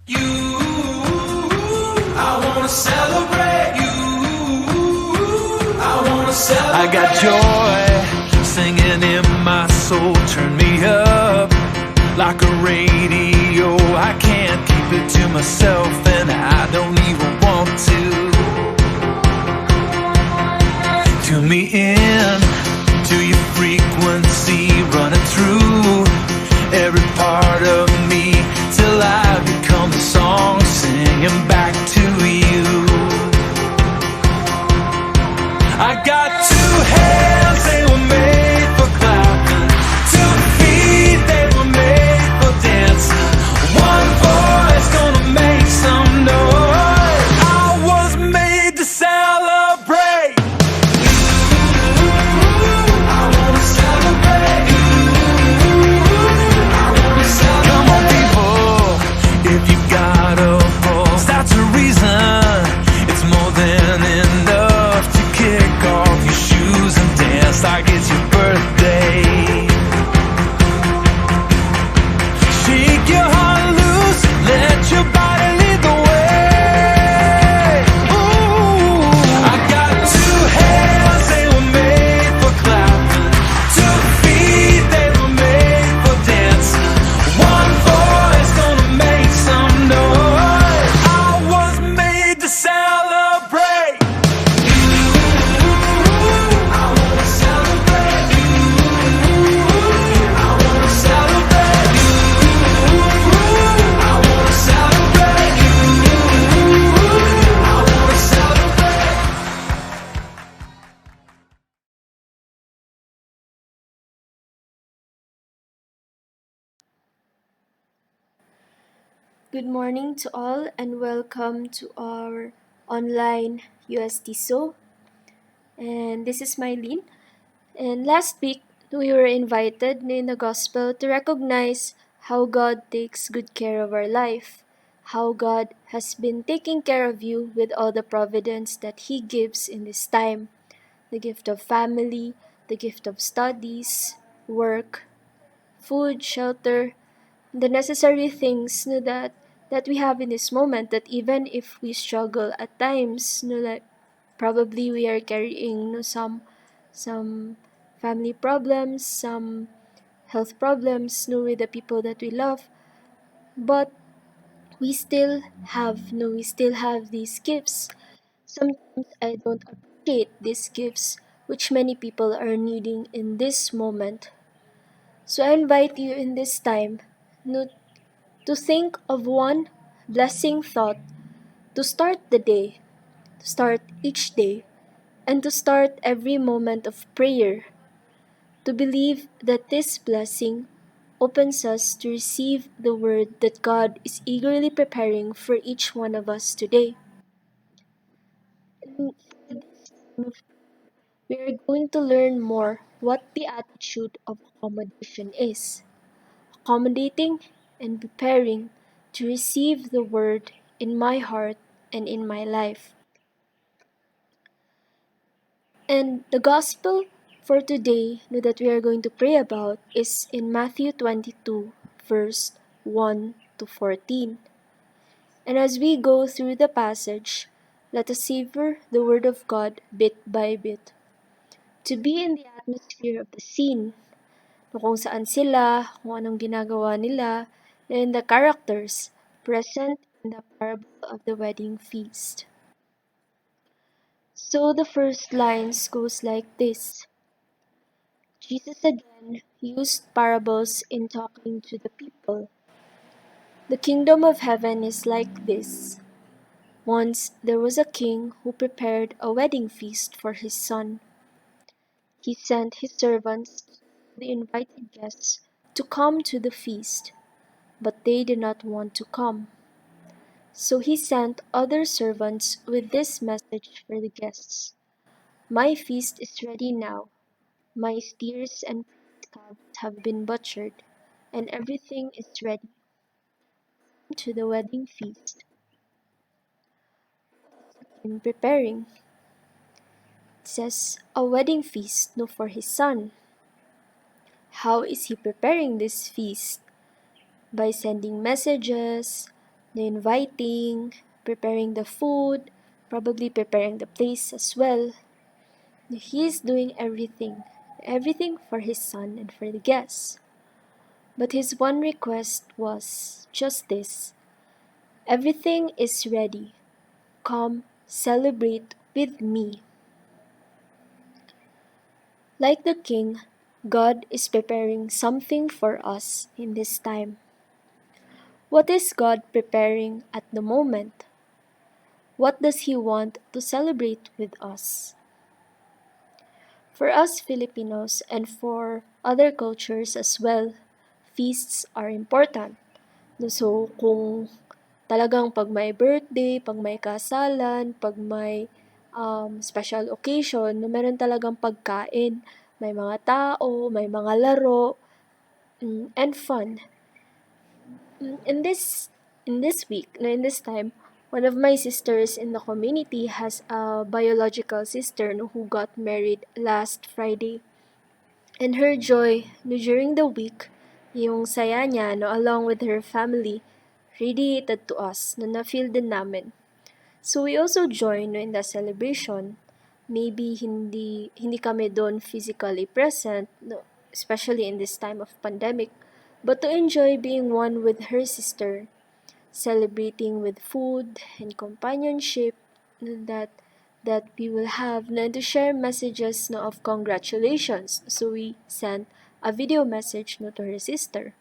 You, I wanna celebrate you. I wanna celebrate. I got joy singing in my soul. Turn me up like a radio. I can't keep it to myself, and I don't even want to. Tune me in to your frequency, running through every part of me till I become the song singing back to you. I got two hands, they were made for clapping. 2 feet, they were made for dancing. One voice gonna make some noise. I was made to celebrate. I wanna celebrate. I wanna celebrate. Come on, people, if you got a pulse, that's a reason. It's more than enough to kick off your shoes and dance like it's your birthday. Shake your heart loose, let your body lead the way. Ooh, I got two hands, they were made for clapping. 2 feet, they were made for dancing. One voice gonna make some noise. I was made to celebrate. I wanna celebrate you. I wanna celebrate you. I wanna celebrate you. I wanna celebrate. Good morning to all and welcome to our online UST show. And this is Mylene. And last week, we were invited in the gospel to recognize how God takes good care of our life, how God has been taking care of you with all the providence that He gives in this time, the gift of family, the gift of studies, work, food, shelter, the necessary things that we have in this moment, that even if we struggle at times, that probably we are carrying some family problems, some health problems, with the people that we love, but we still have these gifts. Sometimes I don't appreciate these gifts which many people are needing in this moment. So I invite you in this time, no, to think of one blessing thought to start the day, to start each day, and to start every moment of prayer, to believe that this blessing opens us to receive the word that God is eagerly preparing for each one of us today. And we are going to learn more what the attitude of accommodation is. Accommodating and preparing to receive the word in my heart and in my life. And the gospel for today that we are going to pray about is in Matthew 22, verse 1 to 14. And as we go through the passage, let us savor the word of God bit by bit. To be in the atmosphere of the scene, kung saan sila, kung anong ginagawa nila, and the characters present in the parable of the wedding feast. So the first lines goes like this. Jesus again used parables in talking to the people. The kingdom of heaven is like this. Once there was a king who prepared a wedding feast for his son. He sent his servants to the invited guests to come to the feast, but they did not want to come. So he sent other servants with this message for the guests. My feast is ready now. My steers and calves have been butchered, and everything is ready. To the wedding feast. In preparing, it says, a wedding feast no for his son. How is he preparing this feast? By sending messages, the inviting, preparing the food, probably preparing the place as well. He is doing everything, everything for his son and for the guests. But his one request was just this: everything is ready. Come celebrate with me. Like the king, God is preparing something for us in this time. What is God preparing at the moment? What does He want to celebrate with us? For us Filipinos and for other cultures as well, feasts are important. So kung talagang pag may birthday, pag may kasalan, pag may special occasion, na meron talagang pagkain, may mga tao, may mga laro, and fun. In this week, no, in this time, one of my sisters in the community has a biological sister no, who got married last Friday. And her joy no, during the week, yung saya niya no, along with her family, radiated to us na na-feel din namin. So we also join no, in the celebration. Maybe hindi kami doon physically present, no, especially in this time of pandemic, but to enjoy being one with her sister, celebrating with food and companionship no, that we will have no, and to share messages no, of congratulations. So we sent a video message no, to her sister.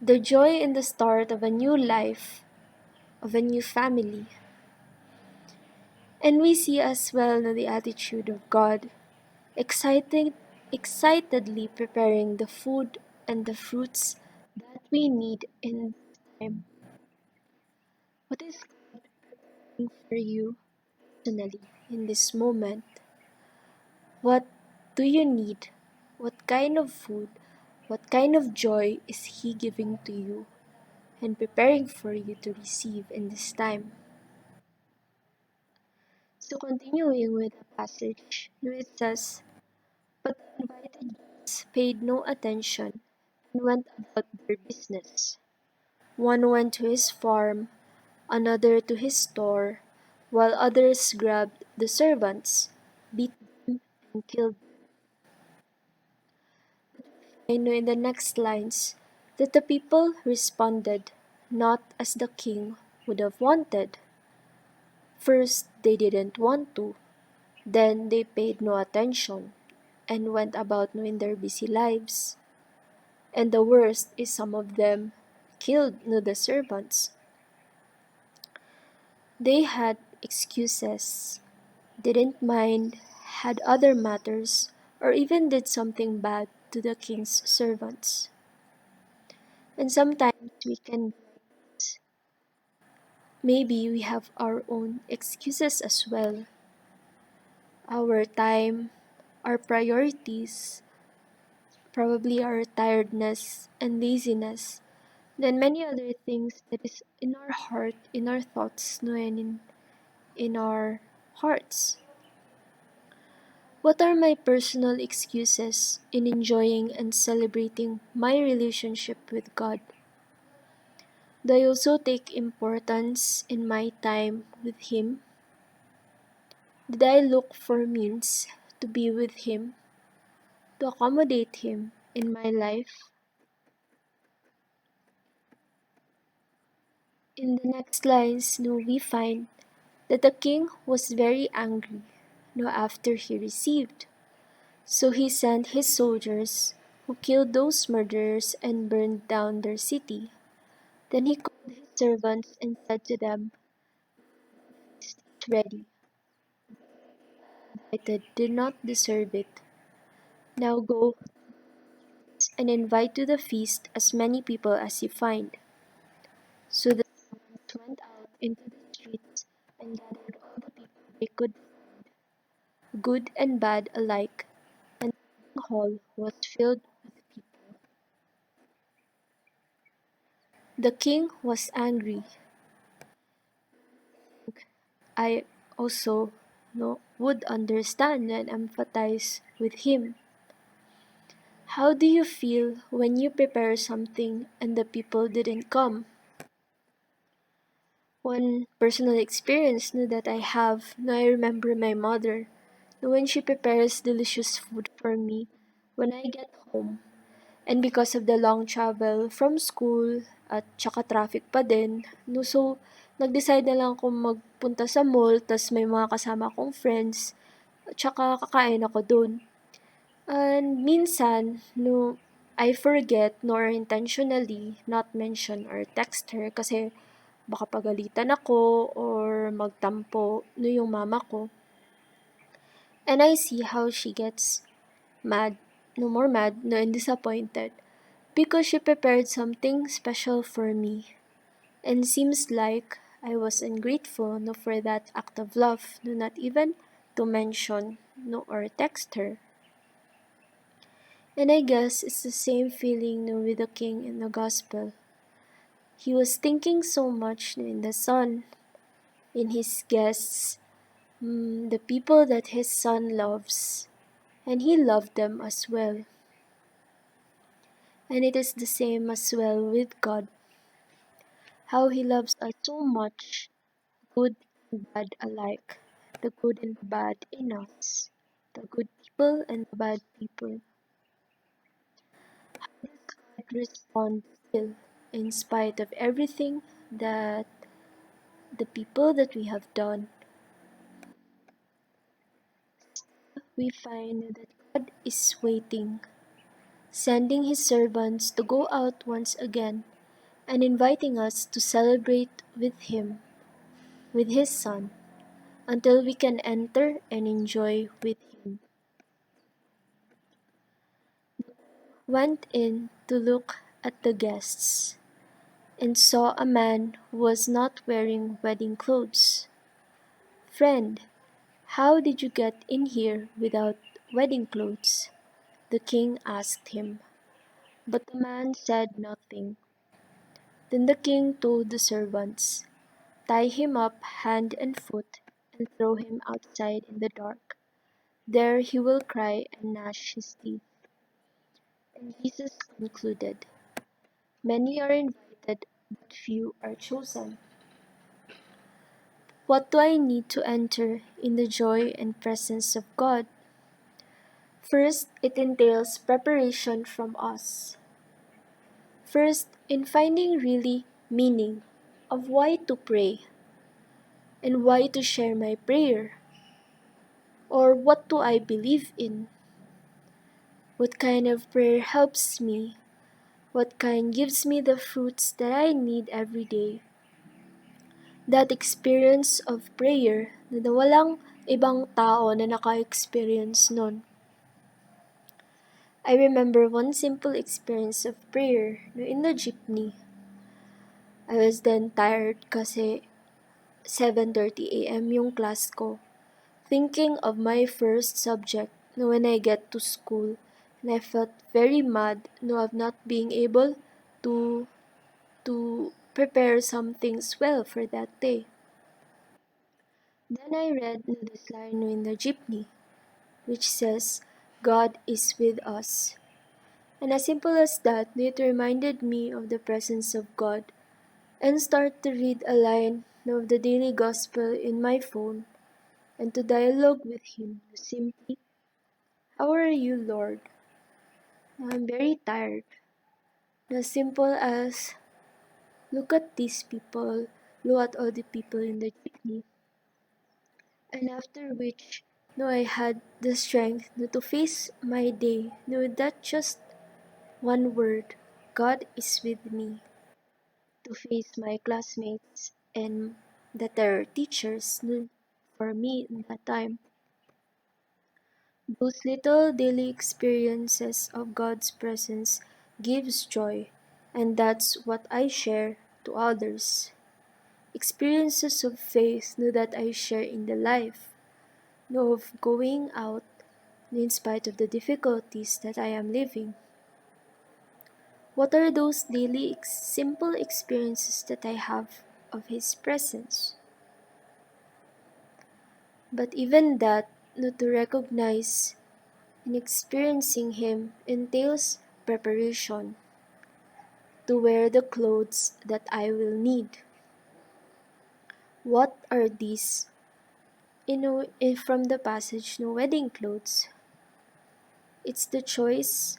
The joy in the start of a new life, of a new family. And we see as well no, the attitude of God, excitedly preparing the food and the fruits that we need in this time. What is God doing for you personally in this moment? What do you need? What kind of food? What kind of joy is He giving to you and preparing for you to receive in this time? So continuing with the passage, it says, "But the invited guests paid no attention and went about their business. One went to his farm, another to his store, while others grabbed the servants, beat them, and killed them." I know in the next lines that the people responded not as the king would have wanted. First, they didn't want to. Then they paid no attention and went about in their busy lives. And the worst is some of them killed the servants. They had excuses, didn't mind, had other matters, or even did something bad to the king's servants. And sometimes we can, maybe we have our own excuses as well. Our time, our priorities, probably our tiredness and laziness, then many other things that is in our heart, in our thoughts, no, and in our hearts. What are my personal excuses in enjoying and celebrating my relationship with God? Do I also take importance in my time with Him? Did I look for means to be with Him, to accommodate Him in my life? In the next lines, we find that the king was very angry after he received. So he sent his soldiers, who killed those murderers and burned down their city. Then he called his servants and said to them, "It's ready. I did not deserve it. Now go and invite to the feast as many people as you find." So the servants went out into the streets and gathered all the people they could, good and bad alike, and the hall was filled with people. The king was angry. I also would understand and empathize with him. How do you feel when you prepare something and the people didn't come? One personal experience that I have, I remember my mother when she prepares delicious food for me when I get home. And because of the long travel from school at tsaka traffic pa din, so nag-decide na lang akong magpunta sa mall, tas may mga kasama akong friends, at tsaka kakain ako dun. And minsan, I forget nor intentionally not mention or text her kasi baka pagalitan ako or magtampo yung mama ko. And I see how she gets mad, no more mad, and disappointed because she prepared something special for me. And seems like I was ungrateful for that act of love, not even to mention or text her. And I guess it's the same feeling with the king in the gospel. He was thinking so much in the son, in his guests, the people that his son loves, and he loved them as well. And it is the same as well with God, how he loves us so much, good and bad alike, the good and the bad in us, the good people and the bad people. How does God respond still, in spite of everything that the people that we have done? We find that God is waiting, sending his servants to go out once again and inviting us to celebrate with him, with his son, until we can enter and enjoy with him. Went in to look at the guests and saw a man who was not wearing wedding clothes. Friend, how did you get in here without wedding clothes? The king asked him. But the man said nothing. Then the king told the servants, tie him up hand and foot and throw him outside in the dark. There he will cry and gnash his teeth. And Jesus concluded, many are invited, but few are chosen. What do I need to enter in the joy and presence of God? First, it entails preparation from us. First, in finding really meaning of why to pray and why to share my prayer, or what do I believe in, what kind of prayer helps me, what kind gives me the fruits that I need every day. That experience of prayer na walang ibang tao na naka-experience nun. I remember one simple experience of prayer in the jeepney. I was then tired kasi 7:30 a.m. yung class ko. Thinking of my first subject when I get to school, and I felt very mad of not being able to prepare some things well for that day. Then I read this line in the jeepney, which says, God is with us. And as simple as that, it reminded me of the presence of God and start to read a line of the daily gospel in my phone and to dialogue with him simply, how are you, Lord? I'm very tired. As simple as, look at these people, look at all the people in the jeepney. And after which, I had the strength to face my day with that just one word, God is with me. To face my classmates and that are teachers for me in that time. Those little daily experiences of God's presence gives joy, and that's what I share to others. Experiences of faith that I share in the life, of going out in spite of the difficulties that I am living. What are those daily simple experiences that I have of His presence? But even that, to recognize and experiencing Him entails preparation to wear the clothes that I will need. What are these? From the passage, no wedding clothes. It's the choice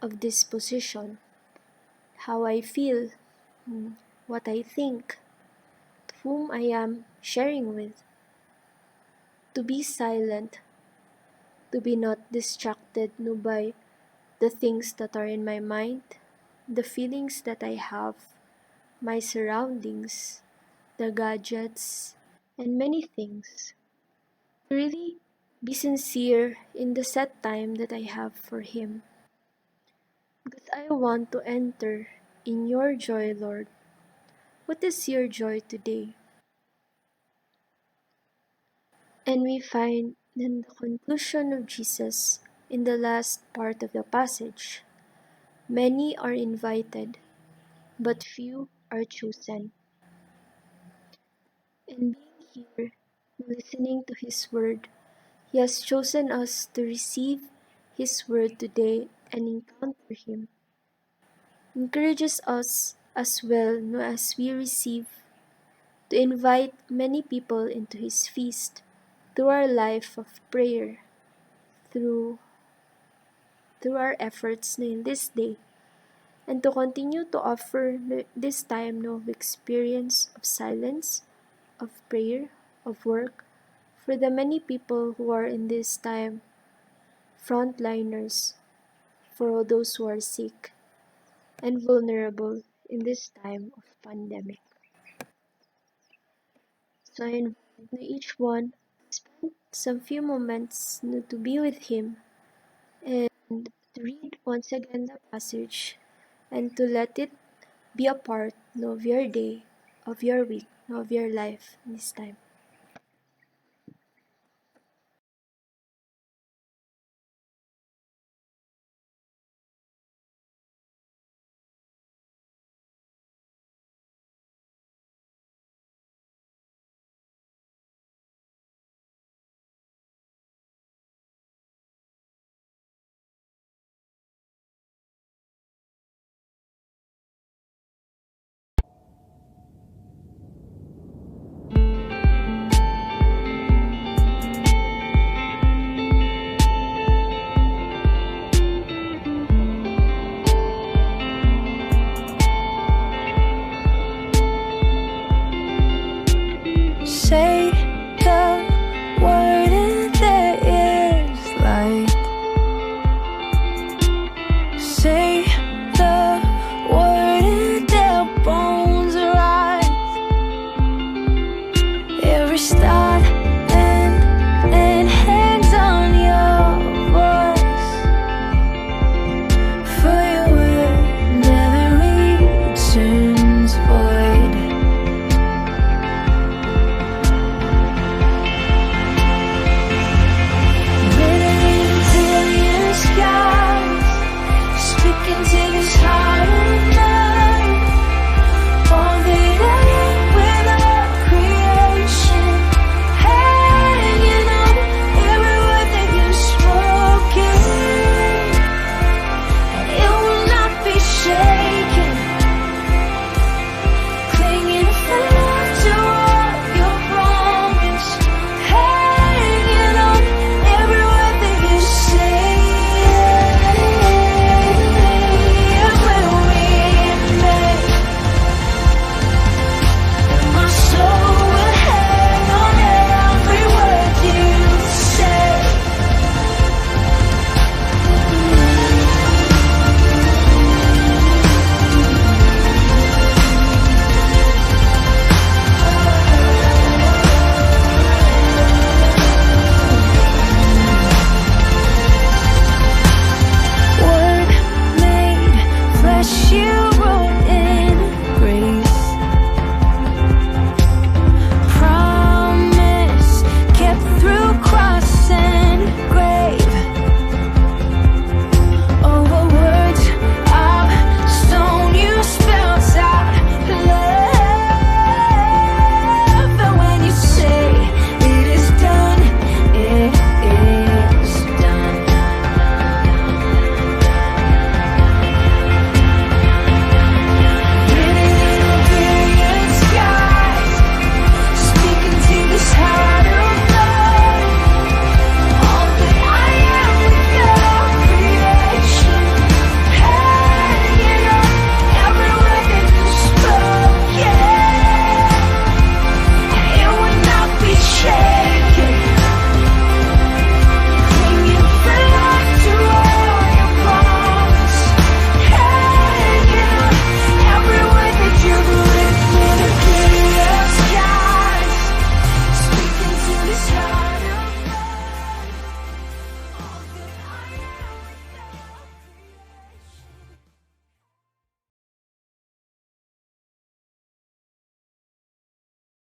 of disposition, how I feel, what I think, whom I am sharing with. To be silent, to be not distracted no by the things that are in my mind, the feelings that I have, my surroundings, the gadgets, and many things. To really be sincere in the set time that I have for Him. Because I want to enter in your joy, Lord. What is your joy today? And we find in the conclusion of Jesus in the last part of the passage, many are invited, but few are chosen. And being here, listening to His word, He has chosen us to receive His word today and encounter Him. Encourages us as well, no, as we receive, to invite many people into His feast through our life of prayer, through our efforts in this day, and to continue to offer this time of experience of silence, of prayer, of work, for the many people who are in this time frontliners, for all those who are sick and vulnerable in this time of pandemic. So I invite each one to spend some few moments to be with Him and to read once again the passage and to let it be a part of your day, of your week, of your life this time.